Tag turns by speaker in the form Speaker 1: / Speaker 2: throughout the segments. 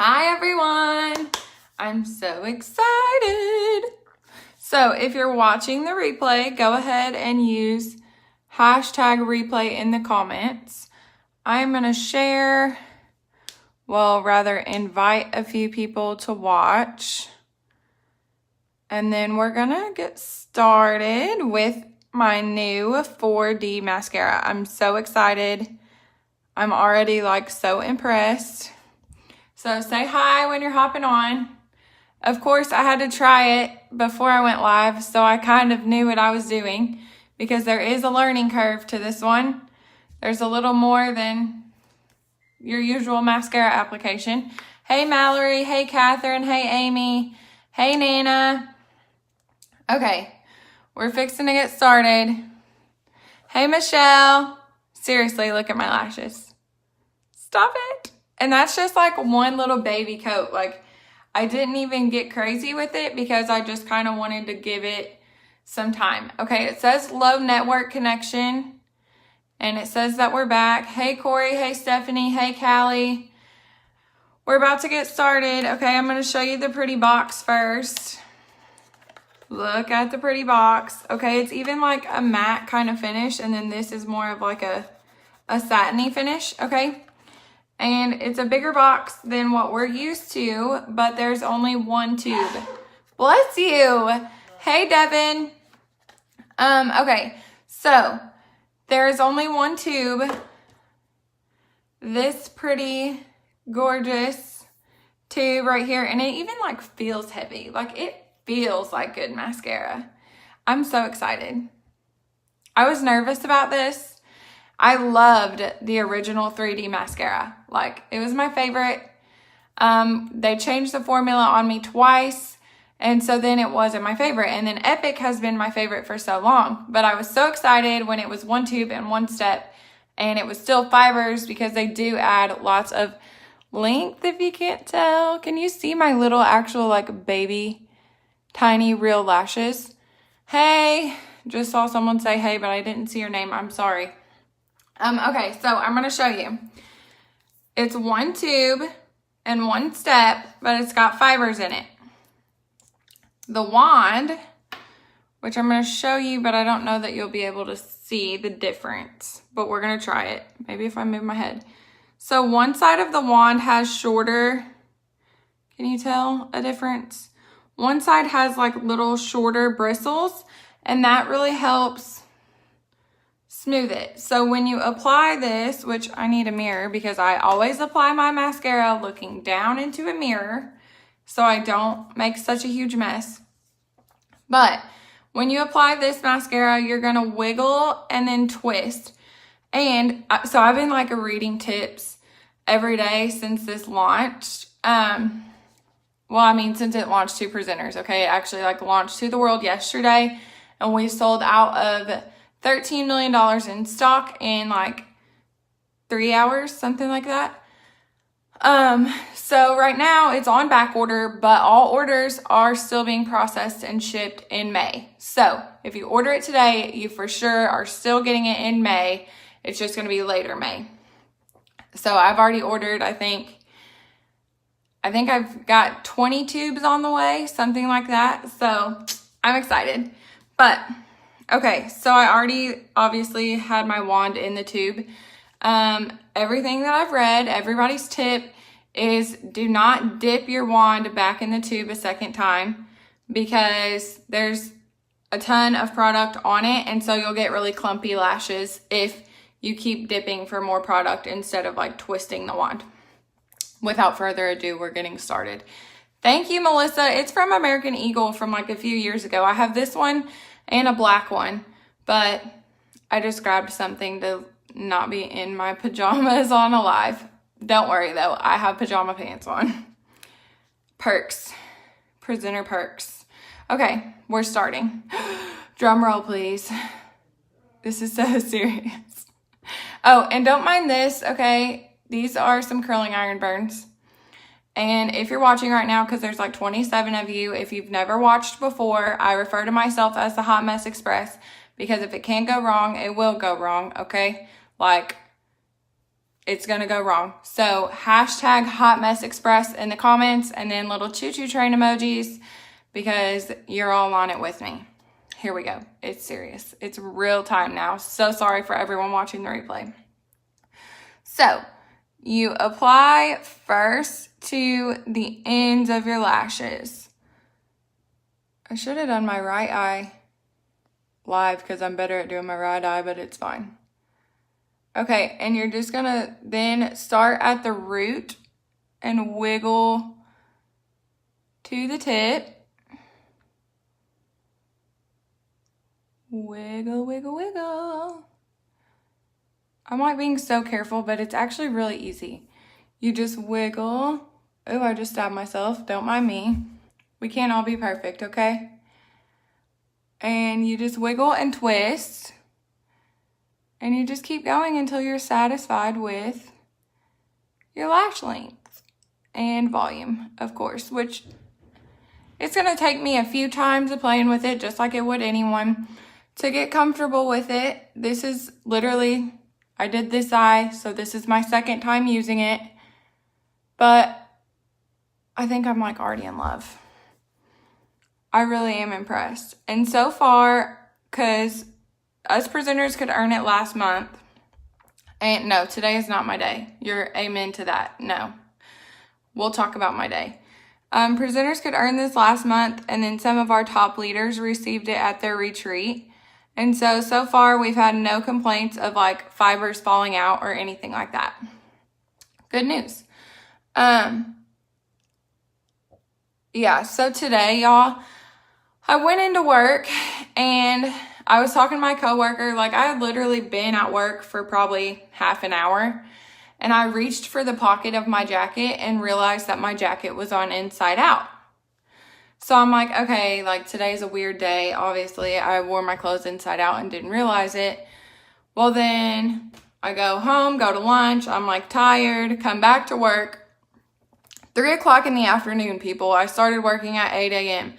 Speaker 1: Hi everyone! I'm so excited! So if you're watching the replay, go ahead and use hashtag replay in the comments. I'm going to share, well, rather invite a few people to watch. And then we're going to get started with my new 4D mascara. I'm so excited. I'm already like so impressed. So say hi when you're hopping on. Of course, I had to try it before I went live, so I kind of knew what I was doing because there is a learning curve to this one. There's a little more than your usual mascara application. Hey Mallory, hey Catherine, hey Amy, hey Nana. Okay, we're fixing to get started. Hey Michelle. Seriously, look at my lashes. Stop it. And that's just like one little baby coat. Like, I didn't even get crazy with it because I just kind of wanted to give it some time. Okay, it says low network connection. And it says that we're back. Hey Corey, hey Stephanie, hey Callie. We're about to get started. Okay, I'm going to show you the pretty box first. Look at the pretty box. Okay, it's even like a matte kind of finish. And then this is more of like a satiny finish. Okay. And it's a bigger box than what we're used to, but there's only one tube. Bless you. Hey, Devin. Okay, so there's only one tube. This pretty, gorgeous tube right here. And it even like feels heavy. Like it feels like good mascara. I'm so excited. I was nervous about this. I loved the original 3D mascara. Like, it was my favorite. They changed the formula on me twice, and so then it wasn't my favorite. And then Epic has been my favorite for so long. But I was so excited when it was one tube and one step, and it was still fibers because they do add lots of length, if you can't tell. Can you see my little actual, like, baby, tiny, real lashes? Hey, just saw someone say hey, but I didn't see your name. I'm sorry. Okay, so I'm going to show you. It's one tube and one step, but it's got fibers in it. The wand, which I'm going to show you, but I don't know that you'll be able to see the difference, but we're going to try it. Maybe if I move my head. So one side of the wand has shorter, can you tell a difference? One side has like little shorter bristles, and that really helps smooth it. So when you apply this, which I need a mirror because I always apply my mascara looking down into a mirror so I don't make such a huge mess. But when you apply this mascara, you're going to wiggle and then twist. And so I've been like reading tips every day since this launched. Well, I mean, since it launched to presenters, okay? It actually like launched to the world yesterday, and we sold out of $13 million in stock in like 3 hours, something like that. So right now it's on back order, but all orders are still being processed and shipped in May. So if you order it today, you for sure are still getting it in May. It's just going to be later May. So I've already ordered, I think I've got 20 tubes on the way, something like that. So I'm excited, but okay, so I already obviously had my wand in the tube. Everything that I've read, everybody's tip is do not dip your wand back in the tube a second time because there's a ton of product on it, and so you'll get really clumpy lashes if you keep dipping for more product instead of like twisting the wand. Without further ado, we're getting started. Thank you, Melissa. It's from American Eagle from like a few years ago. I have this one and a black one, but I just grabbed something to not be in my pajamas on a live. Don't worry though, I have pajama pants on. Perks, presenter perks. Okay, we're starting. Drum roll, please. This is so serious. Oh, and don't mind this, okay? These are some curling iron burns. And if you're watching right now, because there's like 27 of you, if you've never watched before, I refer to myself as the Hot Mess Express because if it can go wrong, it will go wrong, okay? Like, it's going to go wrong. So hashtag Hot Mess Express in the comments, and then little choo-choo train emojis, because you're all on it with me. Here we go. It's serious. It's real time now. So sorry for everyone watching the replay. So you apply first to the ends of your lashes. I should have done my right eye live because I'm better at doing my right eye, but it's fine. Okay, and you're just gonna then start at the root and wiggle to the tip. Wiggle, wiggle, wiggle. I'm like being so careful, but it's actually really easy. You just wiggle. Oh, I just stabbed myself. Don't mind me. We can't all be perfect, okay? And you just wiggle and twist. And you just keep going until you're satisfied with your lash length and volume, of course, which it's going to take me a few times of playing with it, just like it would anyone, to get comfortable with it. This is literally, I did this eye, so this is my second time using it, but I think I'm like already in love. I really am impressed. And so far, because us presenters could earn it last month. And no, today is not my day. You're amen to that. No. We'll talk about my day. Presenters could earn this last month, and then some of our top leaders received it at their retreat. And so far we've had no complaints of like fibers falling out or anything like that. Good news. Yeah, so today, y'all, I went into work and I was talking to my coworker. Like, I had literally been at work for probably half an hour, and I reached for the pocket of my jacket and realized that my jacket was on inside out. So I'm like, okay, like today's a weird day. Obviously, I wore my clothes inside out and didn't realize it. Well, then I go home, go to lunch. I'm like tired, come back to work. 3 o'clock in the afternoon, people. I started working at 8 a.m.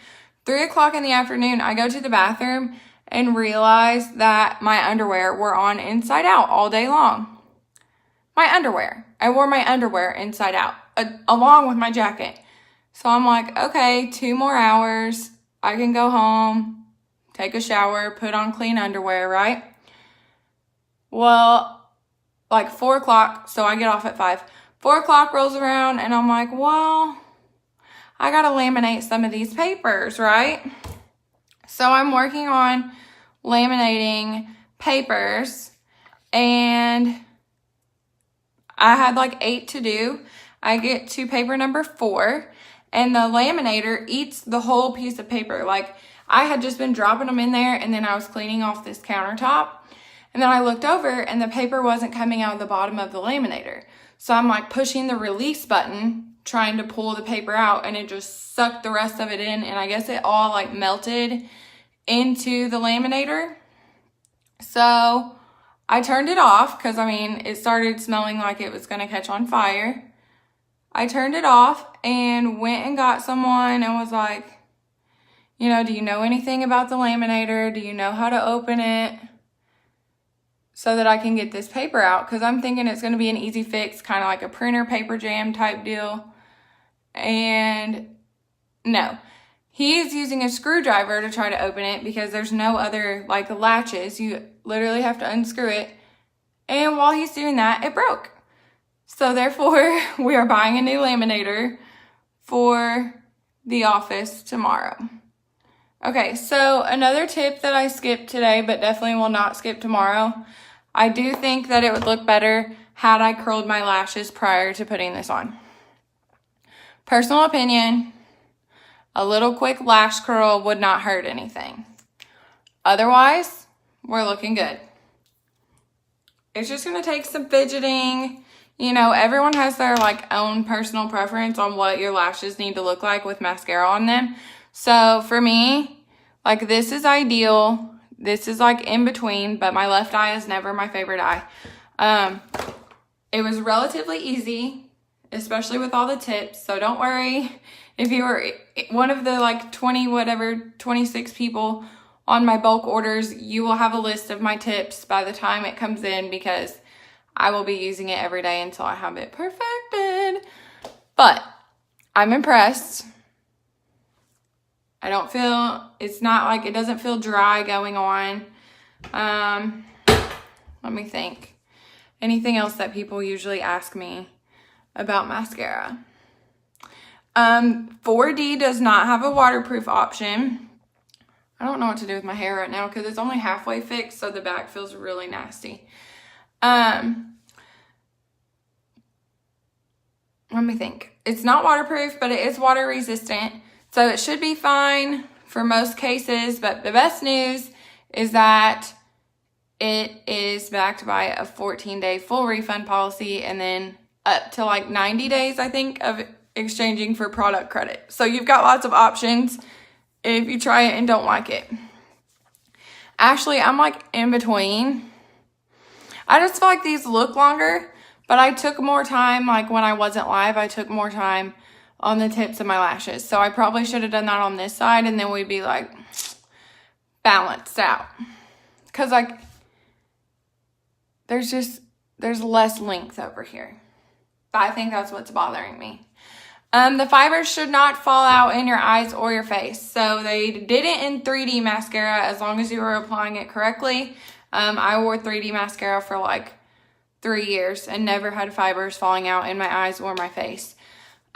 Speaker 1: 3 o'clock in the afternoon, I go to the bathroom and realize that my underwear were on inside out all day long. My underwear. I wore my underwear inside out along with my jacket. So I'm like, okay, 2 more hours. I can go home, take a shower, put on clean underwear, right? Well, like 4 o'clock, so I get off at 5. 4 o'clock rolls around and I'm like, well, I gotta laminate some of these papers, right? So I'm working on laminating papers, and I had like 8 to do. I get to paper number 4, and the laminator eats the whole piece of paper. Like, I had just been dropping them in there, and then I was cleaning off this countertop, and then I looked over and the paper wasn't coming out of the bottom of the laminator. So I'm like pushing the release button, trying to pull the paper out, and it just sucked the rest of it in, and I guess it all like melted into the laminator. So I turned it off because, I mean, it started smelling like it was going to catch on fire. I turned it off and went and got someone and was like, you know, do you know anything about the laminator? Do you know how to open it so that I can get this paper out? Because I'm thinking it's going to be an easy fix, kind of like a printer paper jam type deal. And no. He's using a screwdriver to try to open it because there's no other like latches. You literally have to unscrew it. And while he's doing that, it broke. So therefore, we are buying a new laminator for the office tomorrow. Okay, so another tip that I skipped today, but definitely will not skip tomorrow. I do think that it would look better had I curled my lashes prior to putting this on. Personal opinion. A little quick lash curl would not hurt anything. Otherwise, we're looking good. It's just going to take some fidgeting. You know, everyone has their like own personal preference on what your lashes need to look like with mascara on them. So for me, like this is ideal. This is like in between, but my left eye is never my favorite eye. It was relatively easy, especially with all the tips. So don't worry. If you were one of the like 26 people on my bulk orders, you will have a list of my tips by the time it comes in, because I will be using it every day until I have it perfected. But I'm impressed. I don't feel, it's not like, it doesn't feel dry going on. Let me think. Anything else that people usually ask me about mascara? 4D does not have a waterproof option. I don't know what to do with my hair right now because it's only halfway fixed, so the back feels really nasty. Let me think. It's not waterproof, but it is water resistant, so it should be fine for most cases. But the best news is that it is backed by a 14-day full refund policy, and then up to like 90 days, I think, of exchanging for product credit. So you've got lots of options if you try it and don't like it. Actually, I'm like in between. I just feel like these look longer, but I took more time, like when I wasn't live, I took more time on the tips of my lashes. So I probably should have done that on this side, and then we'd be like balanced out. Because like, there's less length over here. I think that's what's bothering me. The fibers should not fall out in your eyes or your face. So they did it in 3D mascara as long as you were applying it correctly. I wore 3D mascara for like 3 years and never had fibers falling out in my eyes or my face.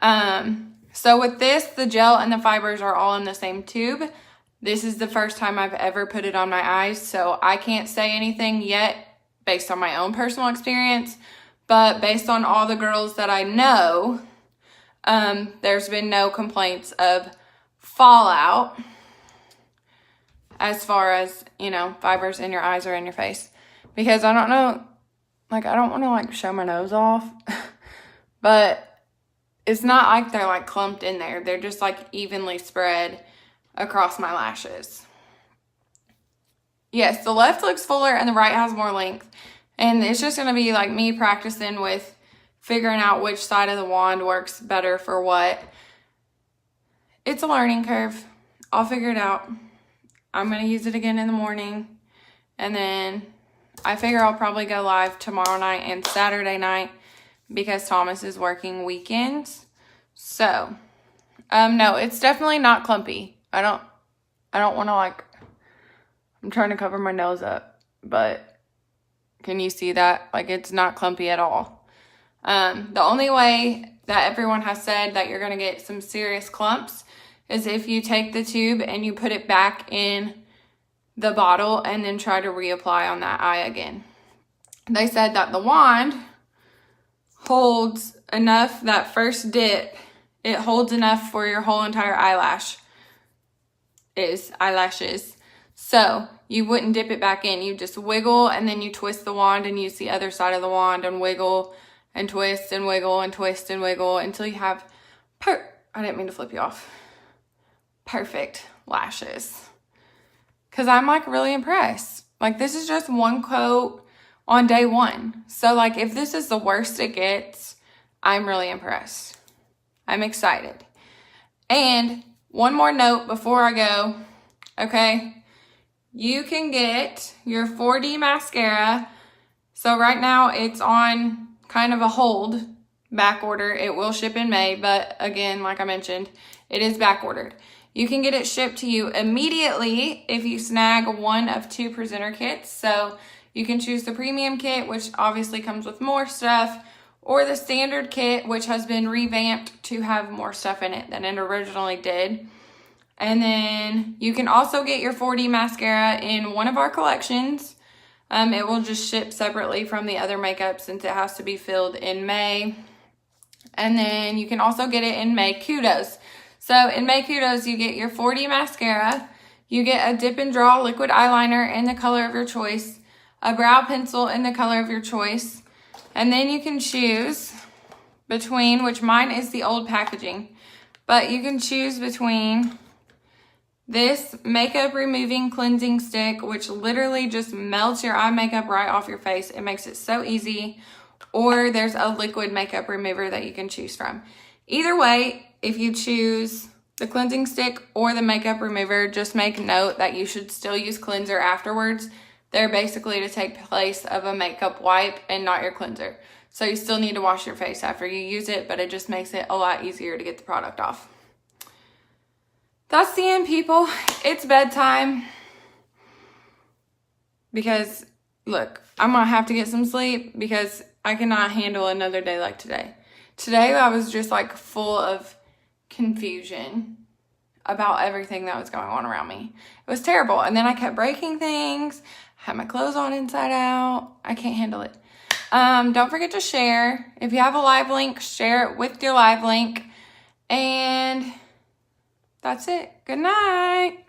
Speaker 1: So with this, the gel and the fibers are all in the same tube. This is the first time I've ever put it on my eyes, so I can't say anything yet based on my own personal experience, but based on all the girls that I know, there's been no complaints of fallout as far as, you know, fibers in your eyes or in your face. Because I don't know, like, I don't want to like show my nose off, but it's not like they're like clumped in there. They're just like evenly spread across my lashes. Yes, the left looks fuller and the right has more length. And it's just going to be like me practicing with figuring out which side of the wand works better for what. It's a learning curve. I'll figure it out. I'm going to use it again in the morning. And then I figure I'll probably go live tomorrow night and Saturday night because Thomas is working weekends. So, no, it's definitely not clumpy. I don't want to like, I'm trying to cover my nose up, but can you see that? Like, it's not clumpy at all. The only way that everyone has said that you're going to get some serious clumps is if you take the tube and you put it back in the bottle and then try to reapply on that eye again. They said that the wand holds enough, that first dip, it holds enough for your whole entire eyelashes. So you wouldn't dip it back in. You just wiggle and then you twist the wand and use the other side of the wand and wiggle and twist and wiggle and twist and wiggle until you have, I didn't mean to flip you off, perfect lashes. Because I'm like really impressed. Like, this is just one coat on day one. So like, if this is the worst it gets, I'm really impressed. I'm excited. And one more note before I go, okay? You can get your 4D mascara. So right now it's on kind of a hold, back order. It will ship in May, but again, like I mentioned, it is back ordered. You can get it shipped to you immediately if you snag one of 2 presenter kits. So you can choose the premium kit, which obviously comes with more stuff, or the standard kit, which has been revamped to have more stuff in it than it originally did. And then you can also get your 4D mascara in one of our collections. It will just ship separately from the other makeup since it has to be filled in May. And then you can also get it in May Kudos. So in May Kudos, you get your 4D mascara, you get a dip and draw liquid eyeliner in the color of your choice, a brow pencil in the color of your choice, and then you can choose between, which mine is the old packaging, but you can choose between this makeup removing cleansing stick, which literally just melts your eye makeup right off your face. It makes it so easy. Or there's a liquid makeup remover that you can choose from. Either way, if you choose the cleansing stick or the makeup remover, just make note that you should still use cleanser afterwards. They're basically to take place of a makeup wipe and not your cleanser. So you still need to wash your face after you use it, but it just makes it a lot easier to get the product off. That's the end, people. It's bedtime. Because, look, I'm going to have to get some sleep because I cannot handle another day like today. Today, I was just like full of confusion about everything that was going on around me. It was terrible. And then I kept breaking things, had my clothes on inside out. I can't handle it. Don't forget to share. If you have a live link, share it with your live link. And that's it. Good night.